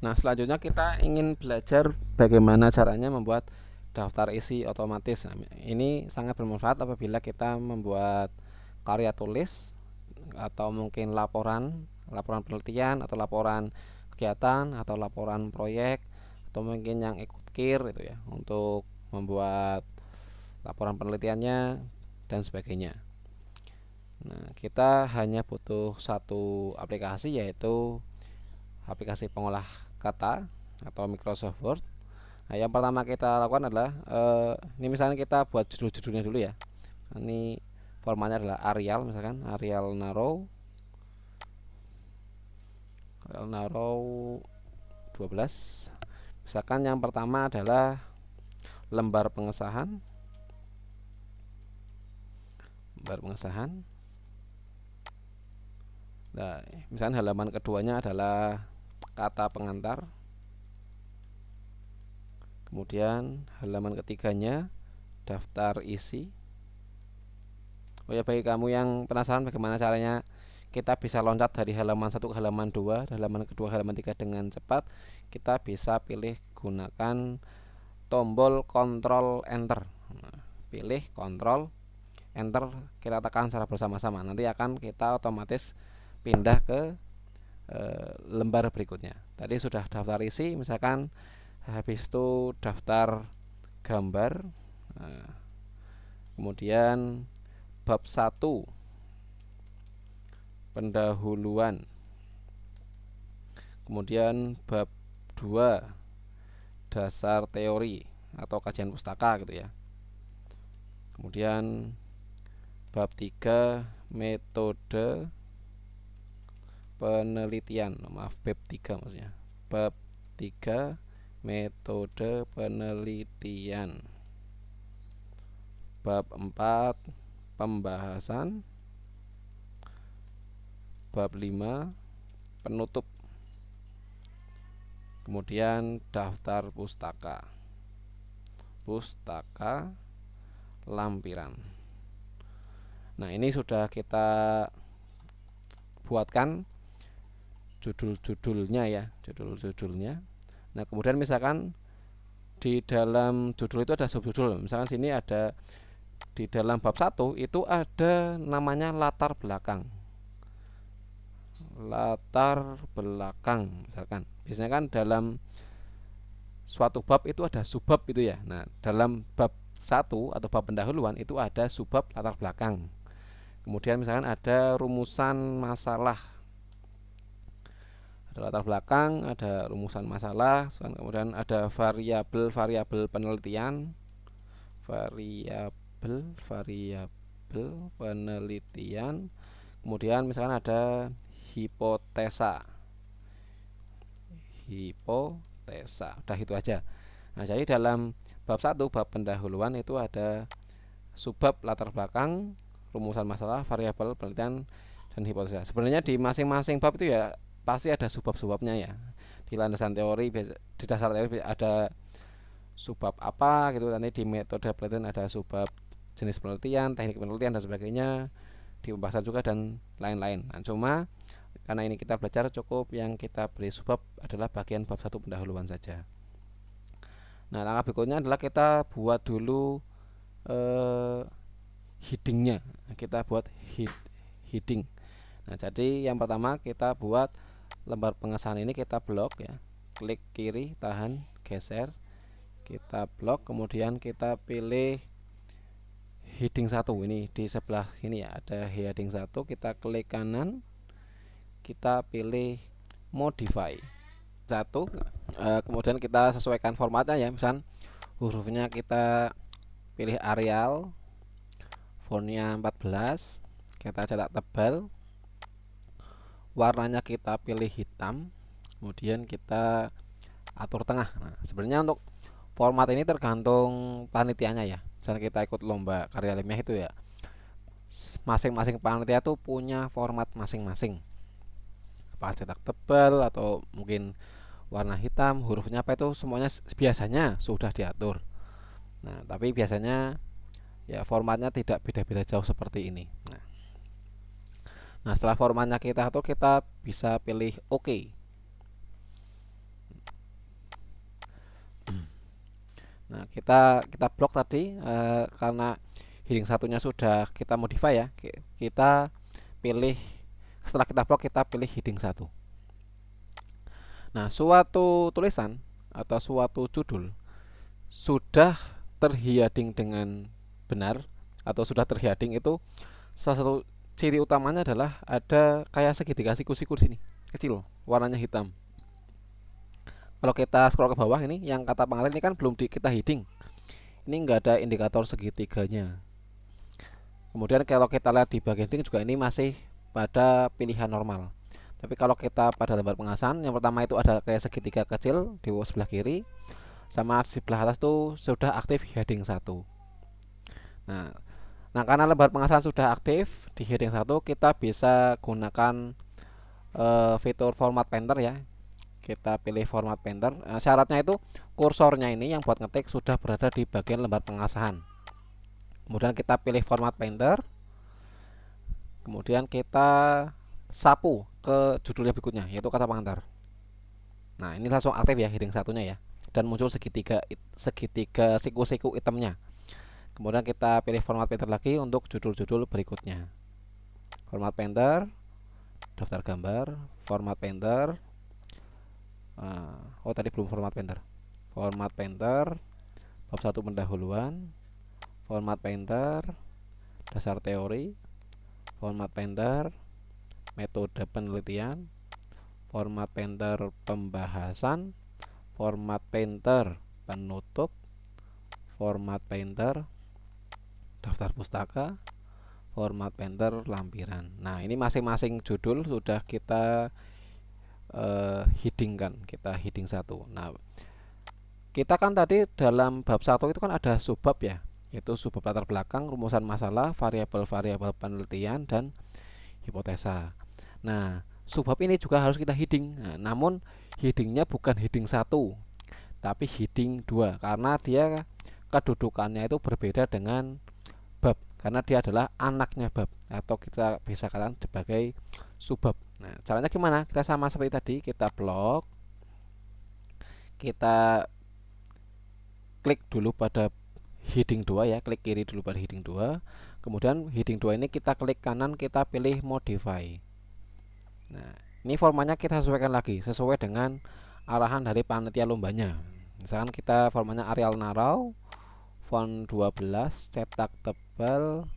Nah, selanjutnya kita ingin belajar bagaimana caranya membuat daftar isi otomatis. Nah, ini sangat bermanfaat apabila kita membuat karya tulis atau mungkin laporan penelitian atau laporan kegiatan atau laporan proyek atau mungkin yang ikut KIR itu ya, untuk membuat laporan penelitiannya dan sebagainya. Nah, kita hanya butuh satu aplikasi, yaitu aplikasi pengolah kata atau Microsoft Word. Nah, yang pertama kita lakukan adalah ini misalnya kita buat judul-judulnya dulu ya. Ini formatnya adalah Arial, misalkan Arial Narrow 12. Misalkan yang pertama adalah lembar pengesahan. Nah, misalnya halaman keduanya adalah kata pengantar. Kemudian halaman ketiganya daftar isi. Oh ya, bagi kamu yang penasaran bagaimana caranya kita bisa loncat dari halaman 1 ke halaman 2, halaman kedua, halaman 3 dengan cepat, kita bisa pilih gunakan tombol Ctrl Enter. Nah, pilih Ctrl Enter, kita tekan secara bersama-sama. Nanti akan kita otomatis pindah ke lembar berikutnya. Tadi sudah daftar isi, misalkan habis itu daftar gambar. Nah, kemudian bab 1 pendahuluan, kemudian bab 2 dasar teori atau kajian pustaka gitu ya. Kemudian bab 3 metode penelitian. Maaf, bab 3 maksudnya. Bab 3 metode penelitian. Bab 4 pembahasan. Bab 5 penutup. Kemudian daftar pustaka lampiran. Nah, ini sudah kita buatkan judul-judulnya ya, judul-judulnya. Nah, kemudian misalkan di dalam judul itu ada subjudul. Misalkan sini ada, di dalam bab 1 itu ada namanya latar belakang misalkan. Biasanya kan dalam suatu bab itu ada subbab itu ya. Nah, dalam bab 1 atau bab pendahuluan itu ada subbab latar belakang. Kemudian misalkan ada rumusan masalah, ada latar belakang, ada rumusan masalah, kemudian ada variabel penelitian, kemudian misalkan ada hipotesa. Udah itu aja. Nah, jadi dalam bab 1 bab pendahuluan itu ada subbab latar belakang, rumusan masalah, variabel penelitian, dan hipotesa. Sebenarnya di masing-masing bab itu ya pasti ada subbab-subbabnya ya. Di landasan teori, di dasar teori ada subbab apa gitu, nanti di metode penelitian ada subbab jenis penelitian, teknik penelitian dan sebagainya, di pembahasan juga dan lain-lain. Nah, cuma karena ini kita belajar, cukup yang kita beri subbab adalah bagian bab 1 pendahuluan saja. Nah, langkah berikutnya adalah kita buat dulu headingnya. Kita buat heading. Nah, jadi yang pertama kita buat lembar pengesahan ini, kita blok ya. Klik kiri, tahan, geser. Kita blok, kemudian kita pilih heading 1. Ini di sebelah ini ya, ada heading 1. Kita klik kanan, kita pilih modify 1. Kemudian kita sesuaikan formatnya ya. Misal hurufnya kita pilih Arial, fontnya 14, kita cetak tebal, warnanya kita pilih hitam, kemudian kita atur tengah. Nah, sebenarnya untuk format ini tergantung panitianya ya. Misalnya kita ikut lomba karya ilmiah itu ya, masing-masing panitia tuh punya format masing-masing. Apa cetak tebal atau mungkin warna hitam, hurufnya apa, itu semuanya biasanya sudah diatur. Nah, tapi biasanya ya formatnya tidak beda-beda jauh seperti ini. Nah, setelah formatnya kita atur, kita bisa pilih OK. Nah, kita blok tadi karena heading satunya sudah kita modify ya. Kita pilih, setelah kita blok kita pilih heading 1. Nah, suatu tulisan atau suatu judul sudah terheading dengan benar atau sudah terheading itu salah satu ciri utamanya adalah ada kayak segitiga siku-siku di sini, kecil, warnanya hitam. Kalau kita scroll ke bawah ini, yang kata pengantar ini kan belum kita heading. Ini nggak ada indikator segitiganya. Kemudian kalau kita lihat di bagian heading juga ini masih pada pilihan normal. Tapi kalau kita pada lembar pengasahan, yang pertama itu ada kayak segitiga kecil di sebelah kiri, sama di sebelah atas tuh sudah aktif heading 1. Nah, karena lembar pengasahan sudah aktif di heading 1, kita bisa gunakan fitur format painter ya. Kita pilih format painter. Syaratnya itu kursornya ini yang buat ngetik sudah berada di bagian lembar pengasahan. Kemudian kita pilih format painter. Kemudian kita sapu ke judulnya berikutnya, yaitu kata pengantar. Nah, ini langsung aktif ya heading satunya ya, dan muncul segitiga siku-siku itemnya. Kemudian kita pilih format painter lagi untuk judul-judul berikutnya. Format painter, daftar gambar, format painter. Oh, tadi belum format painter. Format painter, bab 1 pendahuluan, format painter, dasar teori, format painter, metode penelitian, format painter pembahasan, format painter penutup, format painter daftar pustaka, format painter lampiran. Nah, ini masing-masing judul sudah kita headingkan, kita heading 1. Nah, kita kan tadi dalam bab 1 itu kan ada subbab ya, yaitu subbab latar belakang, rumusan masalah, variabel-variabel penelitian, dan hipotesa. Nah, subbab ini juga harus kita heading. Nah, namun headingnya bukan heading 1, tapi heading 2 karena dia kedudukannya itu berbeda dengan bab, karena dia adalah anaknya bab atau kita bisa katakan sebagai subbab. Nah, caranya gimana? Kita sama seperti tadi, kita blok, kita klik dulu pada heading 2 ya, klik kiri dulu pada heading 2. Kemudian heading 2 ini kita klik kanan, kita pilih modify. Nah, ini formatnya kita sesuaikan lagi sesuai dengan arahan dari panitia lombanya. Misalkan kita formatnya Arial Narrow, font 12, cetak tebal,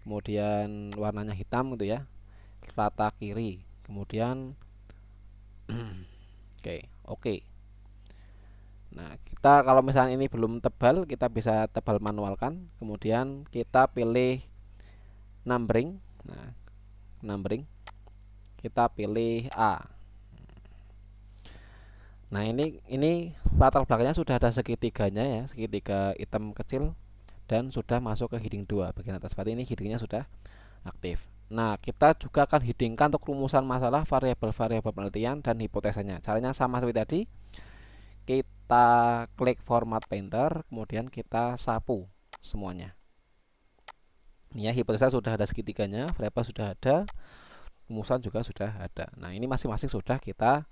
kemudian warnanya hitam gitu ya, rata kiri. Kemudian oke. Nah, kita kalau misalnya ini belum tebal, kita bisa tebal manualkan. Kemudian kita pilih numbering. Nah, numbering kita pilih A. Nah, ini latar belakangnya sudah ada segitiganya ya, segitiga hitam kecil, dan sudah masuk ke heading 2 bagian atas. Berarti ini headingnya sudah aktif. Nah, kita juga akan headingkan untuk rumusan masalah, variabel-variabel penelitian, dan hipotesanya. Caranya sama seperti tadi. Kita klik format painter, kemudian kita sapu semuanya. Ini ya, hipotesa sudah ada segitiganya, variabel sudah ada, rumusan juga sudah ada. Nah, ini masing-masing sudah kita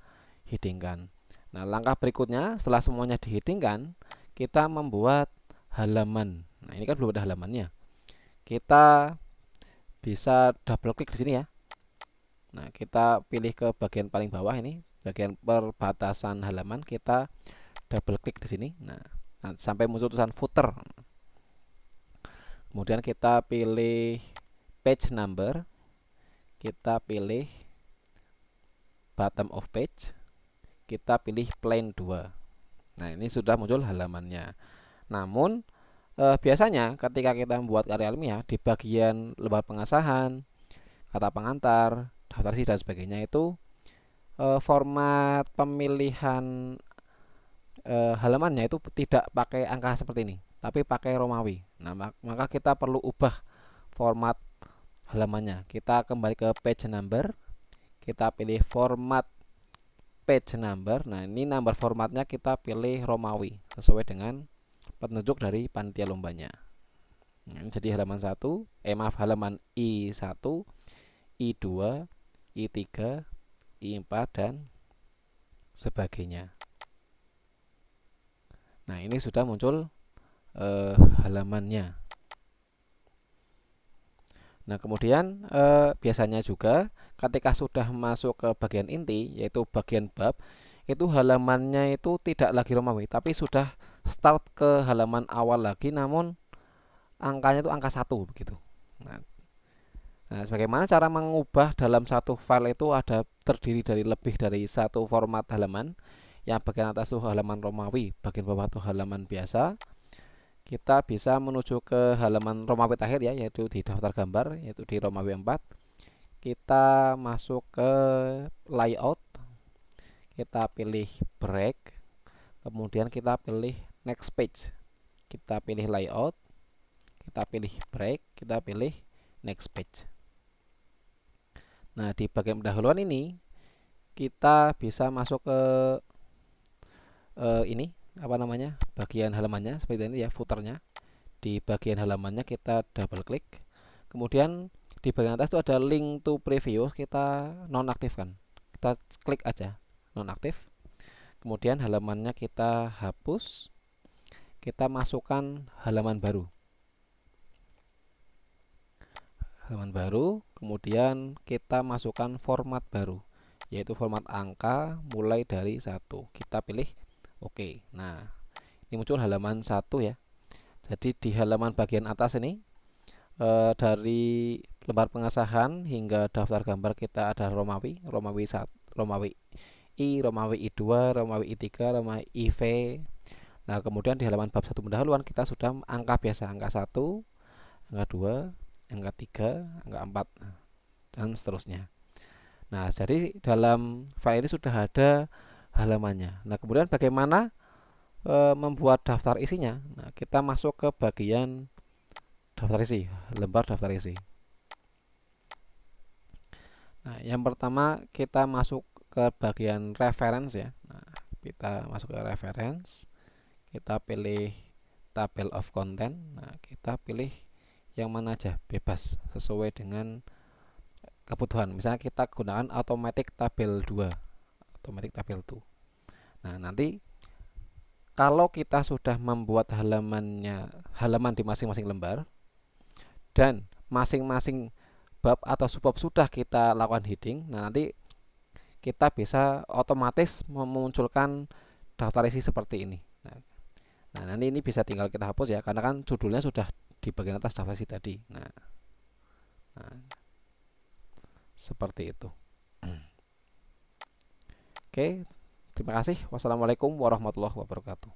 headingkan. Nah, langkah berikutnya setelah semuanya diheadingkan, kita membuat halaman. Nah, ini kan belum ada halamannya. Kita bisa double klik di sini ya. Nah, kita pilih ke bagian paling bawah ini, bagian perbatasan halaman, kita double klik di sini. Nah, sampai muncul tulisan footer. Kemudian kita pilih page number, kita pilih bottom of page, kita pilih plain 2. Nah, ini sudah muncul halamannya. Namun biasanya ketika kita membuat karya ilmiah di bagian lembar pengasahan, kata pengantar, daftar isi dan sebagainya itu format pemilihan halamannya itu tidak pakai angka seperti ini, tapi pakai Romawi. Nah, maka kita perlu ubah format halamannya. Kita kembali ke page number, kita pilih format page number. Nah, ini number formatnya kita pilih Romawi sesuai dengan petunjuk dari panitia lombanya. Nah, jadi halaman 1, halaman I1, I2, I3, I4 dan sebagainya. Nah, ini sudah muncul halamannya. Nah, kemudian biasanya juga ketika sudah masuk ke bagian inti, yaitu bagian bab, itu halamannya itu tidak lagi Romawi, tapi sudah start ke halaman awal lagi, namun angkanya itu angka 1 begitu. Nah, bagaimana cara mengubah dalam satu file itu ada terdiri dari lebih dari satu format halaman. Yang bagian atas itu halaman Romawi, bagian bawah itu halaman biasa. Kita bisa menuju ke halaman Romawi terakhir ya, yaitu di daftar gambar, yaitu di Romawi 4. Kita masuk ke layout, kita pilih break, kemudian kita pilih next page. Kita pilih layout, kita pilih break, kita pilih next page. Nah, di bagian pendahuluan ini kita bisa masuk ke ini apa namanya, bagian halamannya seperti ini ya, footernya. Di bagian halamannya kita double klik, kemudian di bagian atas itu ada link to preview, kita nonaktifkan, kita klik aja nonaktif. Kemudian halamannya kita hapus, kita masukkan halaman baru, kemudian kita masukkan format baru, yaitu format angka mulai dari 1. Kita pilih oke. Nah, ini muncul halaman 1 ya. Jadi di halaman bagian atas ini dari lembar pengesahan hingga daftar gambar kita ada Romawi, Romawi 1, Romawi I, Romawi I2, Romawi I3, Romawi IV. Nah, kemudian di halaman bab 1 pendahuluan kita sudah angka biasa, angka 1, angka 2, angka 3, angka 4 dan seterusnya. Nah, jadi dalam file ini sudah ada halamannya. Nah, kemudian bagaimana membuat daftar isinya? Nah, kita masuk ke bagian daftar isi, lembar daftar isi. Nah, yang pertama kita masuk ke bagian reference ya. Nah, kita masuk ke reference, kita pilih table of content. Nah, kita pilih yang mana aja, bebas sesuai dengan kebutuhan. Misalnya kita gunakan automatic table 2, automatic table 2. Nah, nanti kalau kita sudah membuat halaman di masing-masing lembar dan masing-masing bab atau subbab sudah kita lakukan heading, nah nanti kita bisa otomatis memunculkan daftar isi seperti ini. Nah, nanti ini bisa tinggal kita hapus ya, karena kan judulnya sudah di bagian atas daftar isi tadi. Nah, seperti itu. Oke, terima kasih. Wassalamualaikum warahmatullahi wabarakatuh.